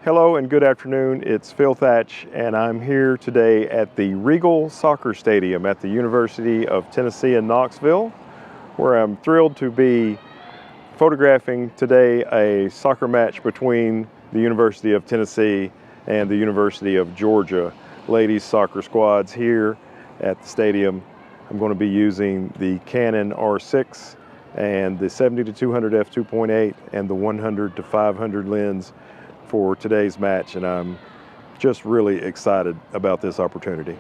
Hello and good afternoon. It's Phil Thatch, and I'm here today at the Regal Soccer Stadium at the University of Tennessee in Knoxville, where I'm thrilled to be photographing today a soccer match between the University of Tennessee and the University of Georgia ladies soccer squads here at the stadium. I'm going to be using the Canon R6 and the 70-200 f2.8 and the 100-500 lens for today's match, and I'm just really excited about this opportunity.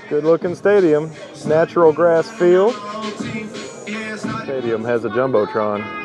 Good looking stadium, natural grass field. Stadium has a Jumbotron.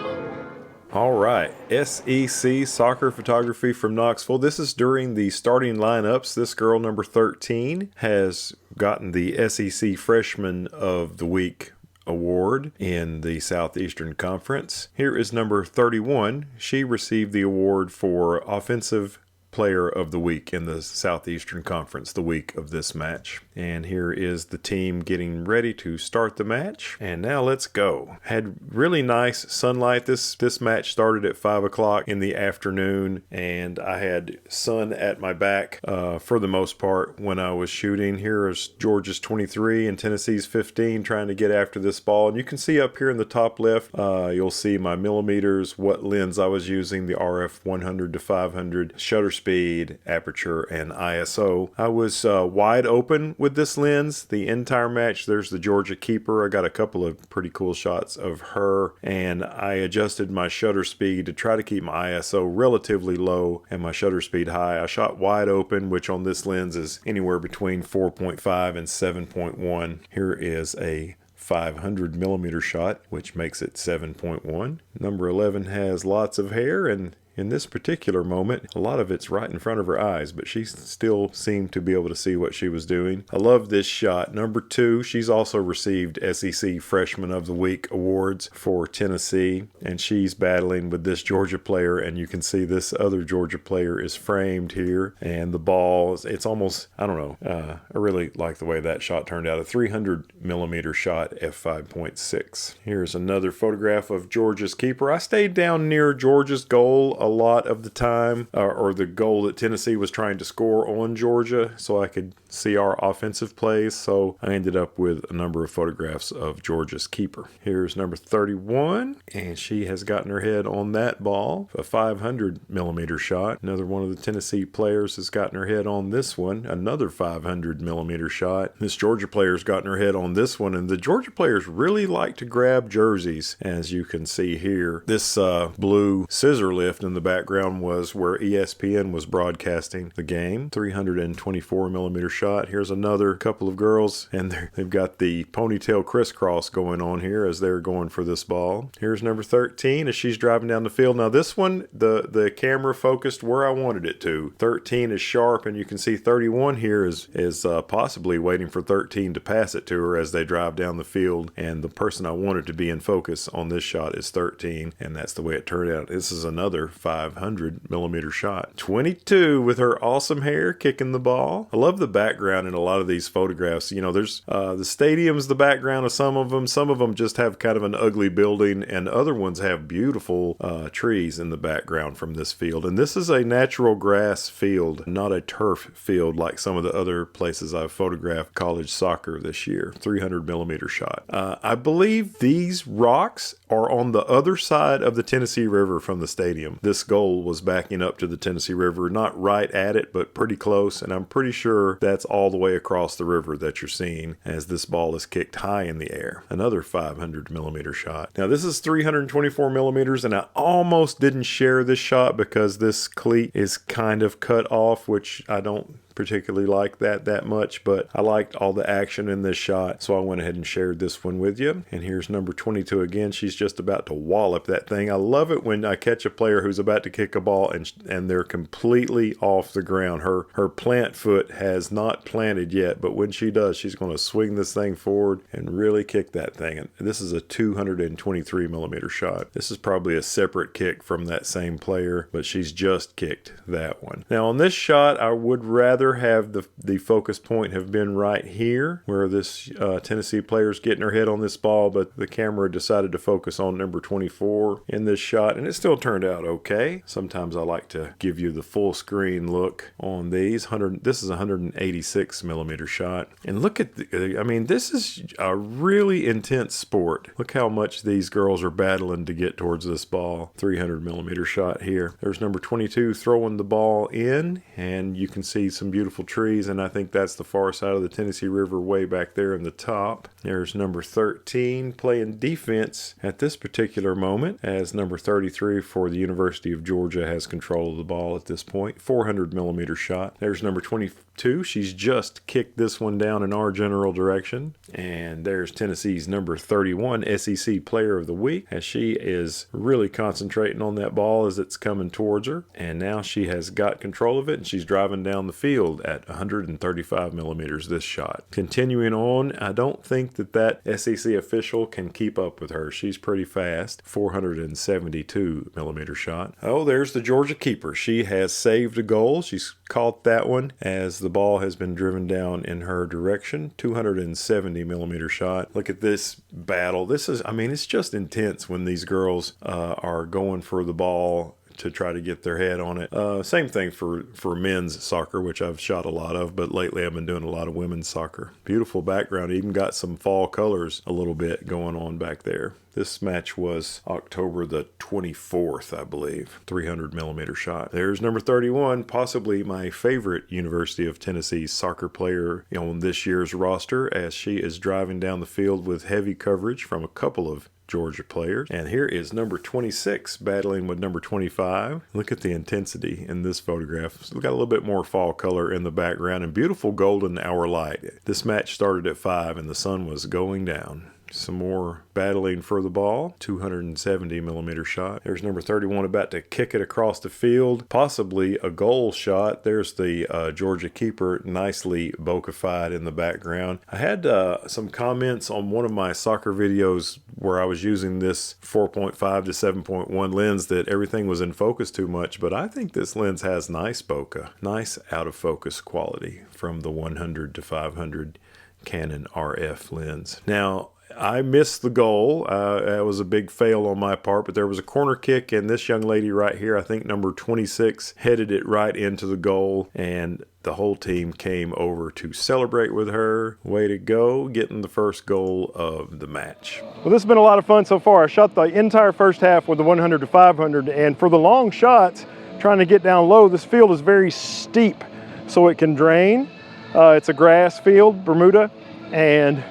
All right, SEC Soccer Photography from Knoxville. This is during the starting lineups. This girl, number 13, has gotten the SEC Freshman of the Week award in the Southeastern Conference. Here is number 31. She received the award for Offensive Player of the Week in the Southeastern Conference the week of this match. And here is the team getting ready to start the match. And now let's go. Had really nice sunlight. This match started at 5 o'clock in the afternoon, and I had sun at my back for the most part when I was shooting. Here is Georgia's 23 and Tennessee's 15 trying to get after this ball. And you can see up here in the top left, you'll see my millimeters, what lens I was using, the RF 100-500, shutter speed, aperture, and ISO. I was wide open with this lens the entire match. There's the Georgia keeper. I got a couple of pretty cool shots of her, and I adjusted my shutter speed to try to keep my ISO relatively low and my shutter speed high. I shot wide open, which on this lens is anywhere between 4.5 and 7.1. Here is a 500 millimeter shot, which makes it 7.1. Number 11 has lots of hair, and in this particular moment, a lot of it's right in front of her eyes, but she still seemed to be able to see what she was doing. I love this shot. Number 2, she's also received SEC Freshman of the Week awards for Tennessee, and she's battling with this Georgia player, and you can see this other Georgia player is framed here, and the ball, it's almost, I don't know, I really like the way that shot turned out. A 300 millimeter shot, f5.6. Here's another photograph of Georgia's keeper. I stayed down near Georgia's goal a lot of the time, or the goal that Tennessee was trying to score on Georgia, so I could see our offensive plays. So I ended up with a number of photographs of Georgia's keeper. Here's number 31, and she has gotten her head on that ball, a 500 millimeter shot. Another one of the Tennessee players has gotten her head on this one, another 500 millimeter shot. This Georgia player's gotten her head on this one, and the Georgia players really like to grab jerseys, as you can see here. This blue scissor lift in the background was where ESPN was broadcasting the game. 324 millimeter shot. Here's another couple of girls, and they've got the ponytail crisscross going on here as they're going for this ball. Here's number 13 as she's driving down the field. Now this one, the camera focused where I wanted it to. 13 is sharp, and you can see 31 here is possibly waiting for 13 to pass it to her as they drive down the field, and the person I wanted to be in focus on this shot is 13, and that's the way it turned out. This is another 500 millimeter shot. 22 with her awesome hair kicking the ball. I love the background in a lot of these photographs. You know, there's the stadium's the background of some of them. Some of them just have kind of an ugly building, and other ones have beautiful trees in the background from this field. And this is a natural grass field, not a turf field like some of the other places I've photographed college soccer this year. 300 millimeter shot. I believe these rocks are on the other side of the Tennessee River from the stadium. This goal was backing up to the Tennessee River, not right at it, but pretty close, and I'm pretty sure that's all the way across the river that you're seeing as this ball is kicked high in the air. Another 500 millimeter shot. Now this is 324 millimeters, and I almost didn't share this shot because this cleat is kind of cut off, which I don't particularly like that much, but I liked all the action in this shot, so I went ahead and shared this one with you. And here's number 22 again. She's just about to wallop that thing. I love it when I catch a player who's about to kick a ball and they're completely off the ground. Her plant foot has not planted yet, but when she does, she's going to swing this thing forward and really kick that thing. And this is a 223 millimeter shot. This is probably a separate kick from that same player, but she's just kicked that one. Now on this shot, I would rather rather have the focus point have been right here where this Tennessee player's getting her head on this ball, but the camera decided to focus on number 24 in this shot, and it still turned out okay. Sometimes I like to give you the full screen look on these. This is a 186 millimeter shot, and look at I mean, this is a really intense sport. Look how much these girls are battling to get towards this ball. 300 millimeter shot here. There's number 22 throwing the ball in, and you can see some beautiful trees, and I think that's the far side of the Tennessee River way back there in the top. There's number 13 playing defense at this particular moment, as number 33 for the University of Georgia has control of the ball at this point. 400 millimeter shot. There's number 22. She's just kicked this one down in our general direction. And there's Tennessee's number 31 SEC Player of the Week, as she is really concentrating on that ball as it's coming towards her. And now she has got control of it, and she's driving down the field at 135 millimeters this shot. Continuing on, I don't think that SEC official can keep up with her. She's pretty fast. 472 millimeter shot. Oh, there's the Georgia keeper. She has saved a goal. She's caught that one as the ball has been driven down in her direction. 270 millimeter shot. Look at this battle. This is, I mean, it's just intense when these girls are going for the ball to try to get their head on it. Same thing for men's soccer, which I've shot a lot of, but lately I've been doing a lot of women's soccer. Beautiful background. Even got some fall colors a little bit going on back there. This match was October the 24th, I believe. 300 millimeter shot. There's number 31, possibly my favorite University of Tennessee soccer player on this year's roster, as she is driving down the field with heavy coverage from a couple of Georgia players. And here is number 26 battling with number 25. Look at the intensity in this photograph. It's got a little bit more fall color in the background and beautiful golden hour light. This match started at 5 and the sun was going down. Some more battling for the ball. 270 millimeter shot. There's number 31 about to kick it across the field. Possibly a goal shot. There's the Georgia keeper, nicely bokeh-fied in the background. I had some comments on one of my soccer videos where I was using this 4.5 to 7.1 lens that everything was in focus too much, but I think this lens has nice bokeh. Nice out of focus quality from the 100 to 500 Canon RF lens. Now, I missed the goal. It was a big fail on my part, but there was a corner kick, and this young lady right here, I think number 26, headed it right into the goal, and the whole team came over to celebrate with her. Way to go, getting the first goal of the match. Well, this has been a lot of fun so far. I shot the entire first half with the 100 to 500, and for the long shots, trying to get down low, this field is very steep, so it can drain. It's a grass field, Bermuda, and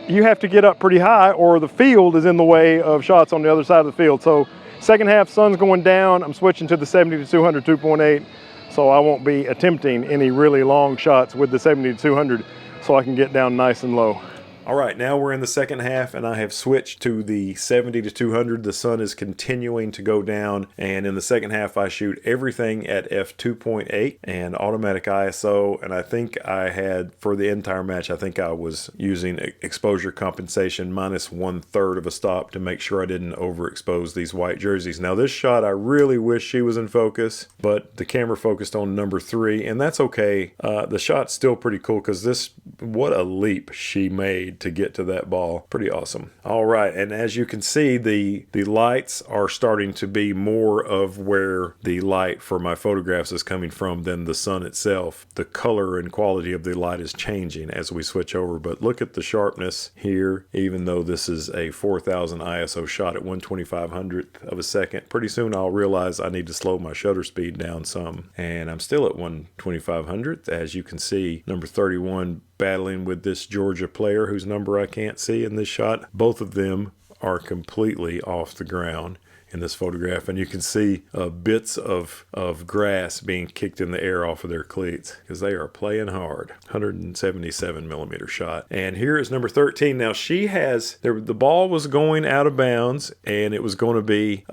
you have to get up pretty high or the field is in the way of shots on the other side of the field. So second half, sun's going down. I'm switching to the 70 to 200 2.8, so I won't be attempting any really long shots with the 70 to 200, so I can get down nice and low. All right, now we're in the second half, and I have switched to the 70 to 200. The sun is continuing to go down, and in the second half, I shoot everything at f2.8 and automatic ISO, and I think I had, for the entire match, I think I was using exposure compensation minus 1/3 of a stop to make sure I didn't overexpose these white jerseys. Now, this shot, I really wish she was in focus, but the camera focused on number 3, and that's okay. The shot's still pretty cool because this, what a leap she made to get to that ball. Pretty awesome. All right, and as you can see, the lights are starting to be more of where the light for my photographs is coming from than the sun itself. The color and quality of the light is changing as we switch over, but look at the sharpness here, even though this is a 4000 ISO shot at 1/2500th of a second. Pretty soon I'll realize I need to slow my shutter speed down some, and I'm still at 1/2500th. As you can see, number 31 battling with this Georgia player whose number I can't see in this shot. Both of them are completely off the ground in this photograph, and you can see bits of grass being kicked in the air off of their cleats because they are playing hard. 177 millimeter shot. And here is number 13. Now she has, the ball was going out of bounds, and it was going to be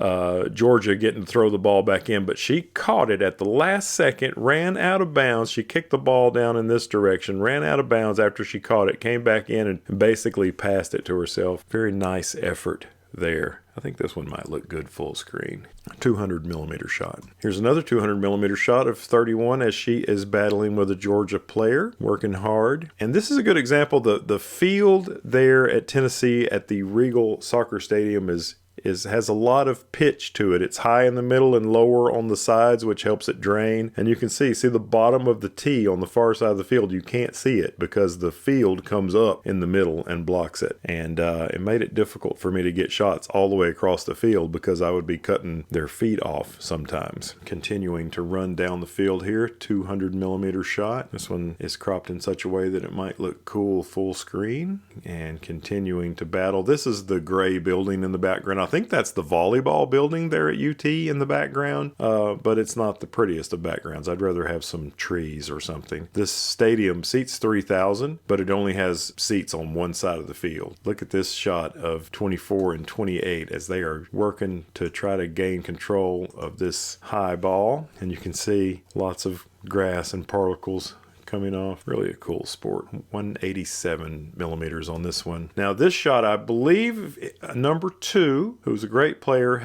Georgia getting to throw the ball back in, but she caught it at the last second, ran out of bounds. She kicked the ball down in this direction, ran out of bounds after she caught it, came back in and basically passed it to herself. Very nice effort there. I think this one might look good full screen. 200 millimeter shot. Here's another 200 millimeter shot of 31 as she is battling with a Georgia player, working hard. And this is a good example. The field there at Tennessee at the Regal Soccer Stadium has a lot of pitch to it. It's high in the middle and lower on the sides, which helps it drain. And you can see the bottom of the tee on the far side of the field. You can't see it because the field comes up in the middle and blocks it. And it made it difficult for me to get shots all the way across the field because I would be cutting their feet off sometimes. Continuing to run down the field here, 200 millimeter shot. This one is cropped in such a way that it might look cool full screen. And continuing to battle. This is the gray building in the background. I think that's the volleyball building there at UT in the background, but it's not the prettiest of backgrounds. I'd rather have some trees or something. This stadium seats 3,000, but it only has seats on one side of the field. Look at this shot of 24 and 28 as they are working to try to gain control of this high ball, and you can see lots of grass and particles coming off. Really a cool sport. 187 millimeters on this one. Now this shot, I believe number 2, who's a great player,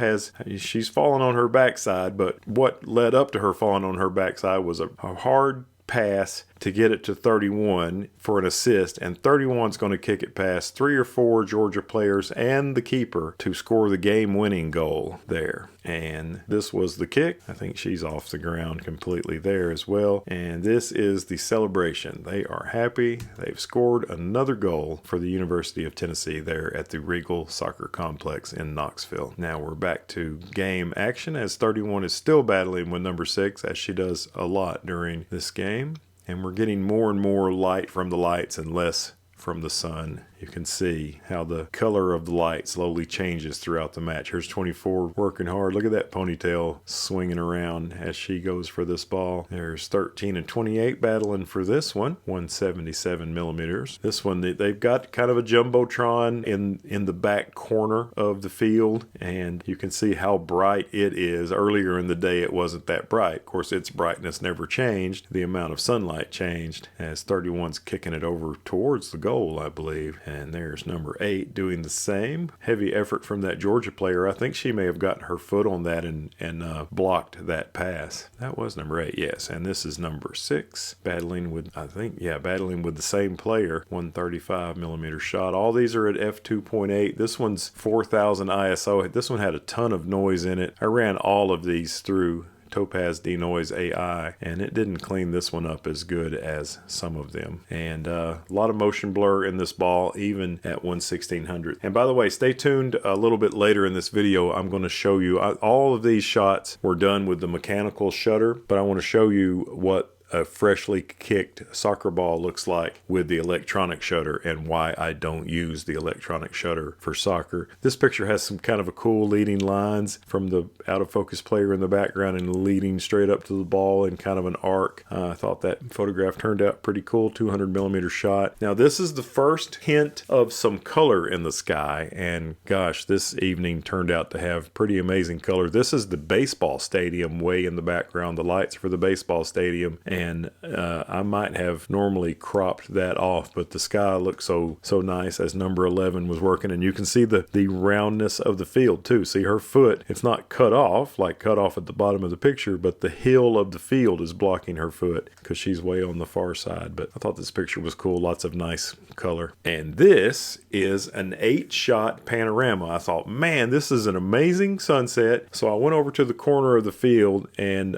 she's fallen on her backside, but what led up to her falling on her backside was a hard pass to get it to 31 for an assist, and 31's going to kick it past 3 or 4 Georgia players and the keeper to score the game-winning goal there. And this was the kick. I think she's off the ground completely there as well. And this is the celebration. They are happy. They've scored another goal for the University of Tennessee there at the Regal Soccer Complex in Knoxville. Now we're back to game action as 31 is still battling with number 6, as she does a lot during this game. And we're getting more and more light from the lights and less from the sun. You can see how the color of the light slowly changes throughout the match. Here's 24 working hard. Look at that ponytail swinging around as she goes for this ball. There's 13 and 28 battling for this one, 177 millimeters. This one, they've got kind of a jumbotron in the back corner of the field, and you can see how bright it is. Earlier in the day, it wasn't that bright. Of course, its brightness never changed. The amount of sunlight changed as 31's kicking it over towards the goal, I believe. And there's number 8 doing the same. Heavy effort from that Georgia player. I think she may have gotten her foot on that and blocked that pass. That was number 8, yes. And this is number 6, battling with the same player. 135 millimeter shot. All these are at f2.8. This one's 4000 ISO. This one had a ton of noise in it. I ran all of these through Topaz Denoise AI, and it didn't clean this one up as good as some of them. And a lot of motion blur in this ball, even at 1/1600. And by the way, stay tuned. A little bit later in this video, I'm going to show you all of these shots were done with the mechanical shutter, but I want to show you what a freshly kicked soccer ball looks like with the electronic shutter and why I don't use the electronic shutter for soccer. This picture has some kind of a cool leading lines from the out of focus player in the background and leading straight up to the ball in kind of an arc. I thought that photograph turned out pretty cool. 200 millimeter shot. Now this is the first hint of some color in the sky, and gosh, this evening turned out to have pretty amazing color. This is the baseball stadium way in the background, the lights for the baseball stadium, and I might have normally cropped that off, but the sky looked so nice as number 11 was working, and you can see the roundness of the field too. See her foot, it's not cut off at the bottom of the picture, but the hill of the field is blocking her foot because she's way on the far side. But I thought this picture was cool, lots of nice color. And this is an 8-shot panorama. I thought, man, this is an amazing sunset. So I went over to the corner of the field and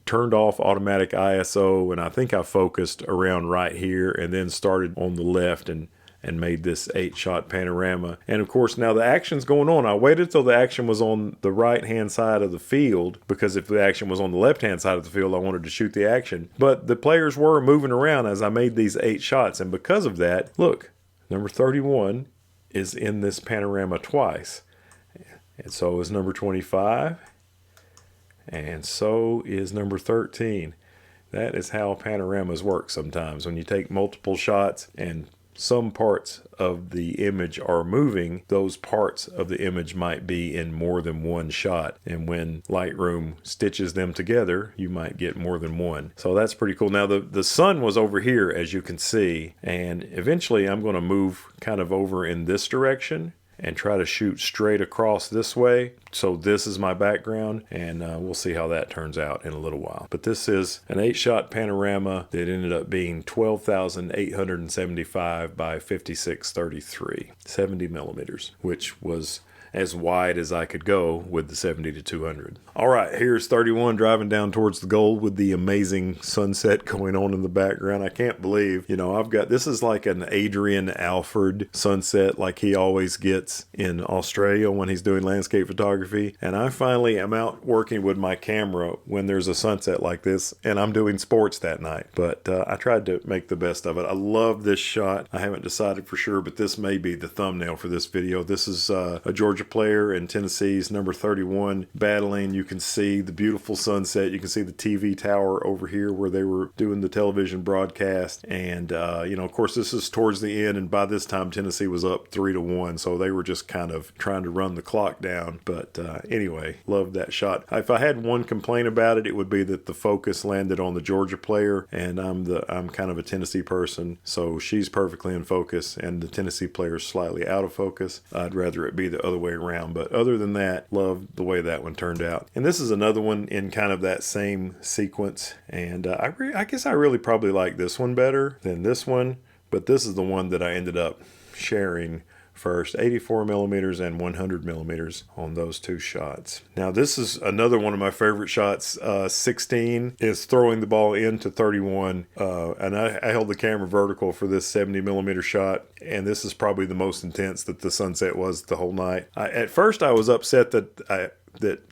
turned off automatic ISO, and I think I focused around right here and then started on the left and made this 8-shot panorama. And of course, now the action's going on. I waited till the action was on the right-hand side of the field, because if the action was on the left-hand side of the field, I wanted to shoot the action. But the players were moving around as I made these 8 shots, and because of that, look, number 31 is in this panorama twice. And so is number 25, and so is number 13. That is how panoramas work sometimes. When you take multiple shots and some parts of the image are moving, those parts of the image might be in more than one shot. And when Lightroom stitches them together, you might get more than one. So that's pretty cool. Now the sun was over here, as you can see, and eventually I'm going to move kind of over in this direction and try to shoot straight across this way. So this is my background, and we'll see how that turns out in a little while. But this is an 8-shot panorama that ended up being 12,875 by 5633, 70 millimeters, which was as wide as I could go with the 70-200. All right, here's 31 driving down towards the goal with the amazing sunset going on in the background. I can't believe, you know, this is like an Adrian Alford sunset like he always gets in Australia when he's doing landscape photography. And I finally am out working with my camera when there's a sunset like this, and I'm doing sports that night. But I tried to make the best of it. I love this shot. I haven't decided for sure, but this may be the thumbnail for this video. This is a Georgia player and Tennessee's number 31 battling. You can see the beautiful sunset. You can see the TV tower over here where they were doing the television broadcast. And, you know, of course, this is towards the end. And by this time, Tennessee was up 3-1. So they were just kind of trying to run the clock down. But anyway, loved that shot. If I had one complaint about it, it would be that the focus landed on the Georgia player. And I'm kind of a Tennessee person. So she's perfectly in focus. And the Tennessee player is slightly out of focus. I'd rather it be the other way around, but other than that, love the way that one turned out. And this is another one in kind of that same sequence, and I guess I really probably like this one better than this one, but this is the one that I ended up sharing first, 84 millimeters and 100 millimeters on those two shots. Now this is another one of my favorite shots. 16 is throwing the ball into 31, and I held the camera vertical for this 70 millimeter shot, and this is probably the most intense that the sunset was the whole night. At first I was upset that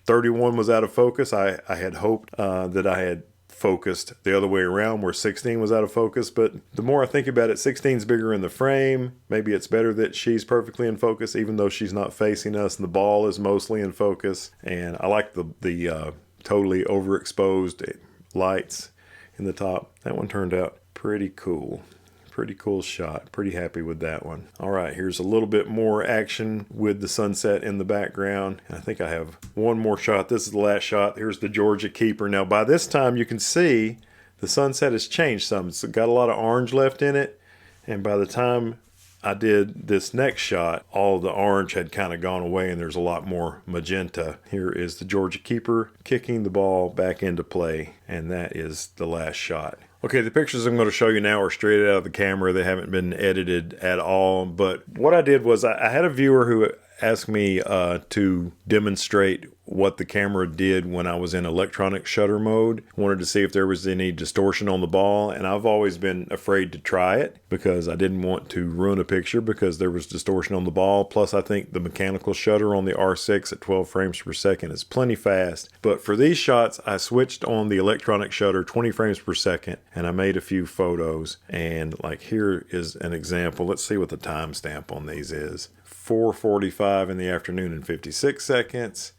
31 was out of focus. I had hoped that I had focused the other way around where 16 was out of focus, but the more I think about it, 16 is bigger in the frame. Maybe it's better that she's perfectly in focus even though she's not facing us and the ball is mostly in focus. And I like the totally overexposed lights in the top. That one turned out pretty cool. Pretty cool shot. Pretty happy with that one. All right, here's a little bit more action with the sunset in the background. I think I have one more shot. This is the last shot. Here's the Georgia keeper. Now, by this time, you can see the sunset has changed some. It's got a lot of orange left in it. And by the time I did this next shot, all of the orange had kind of gone away and there's a lot more magenta. Here is the Georgia keeper kicking the ball back into play. And that is the last shot. Okay, the pictures I'm going to show you now are straight out of the camera. They haven't been edited at all. But what I did was I had a viewer who asked me to demonstrate what the camera did when I was in electronic shutter mode. Wanted to see if there was any distortion on the ball, and I've always been afraid to try it because I didn't want to ruin a picture because there was distortion on the ball. Plus, I think the mechanical shutter on the R6 at 12 frames per second is plenty fast. But for these shots, I switched on the electronic shutter 20 frames per second, and I made a few photos. And like here is an example. Let's see what the timestamp on these is. 4:45 in the afternoon and 56 seconds.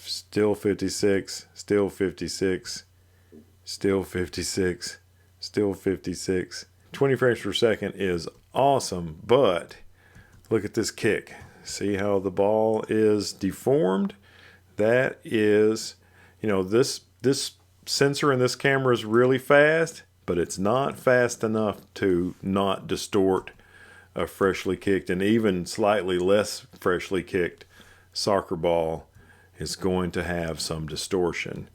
Still 56, still 56, still 56, still 56. 20 frames per second is awesome, but look at this kick. See how the ball is deformed? That is, you know, this sensor in this camera is really fast, but it's not fast enough to not distort a freshly kicked and even slightly less freshly kicked soccer ball is going to have some distortion.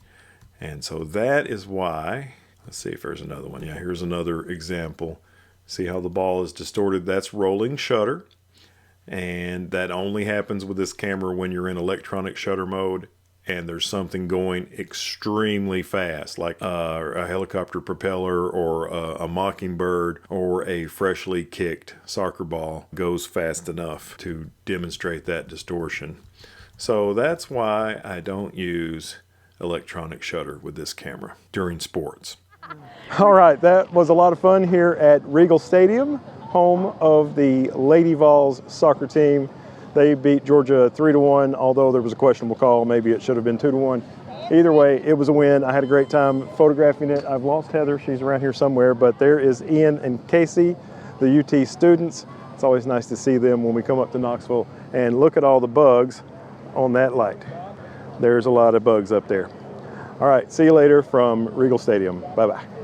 And so that is why, let's see if there's another one. Yeah, here's another example. See how the ball is distorted? That's rolling shutter. And that only happens with this camera when you're in electronic shutter mode and there's something going extremely fast, like a helicopter propeller or a mockingbird or a freshly kicked soccer ball goes fast enough to demonstrate that distortion. So that's why I don't use electronic shutter with this camera during sports. All right, that was a lot of fun here at Regal Stadium, home of the Lady Vols soccer team. They beat Georgia 3-1, although there was a questionable call. Maybe it should have been 2-1. Either way, it was a win. I had a great time photographing it. I've lost Heather. She's around here somewhere, but there is Ian and Casey, the UT students. It's always nice to see them when we come up to Knoxville. And look at all the bugs on that light. There's a lot of bugs up there. All right, see you later from Regal Stadium. Bye-bye.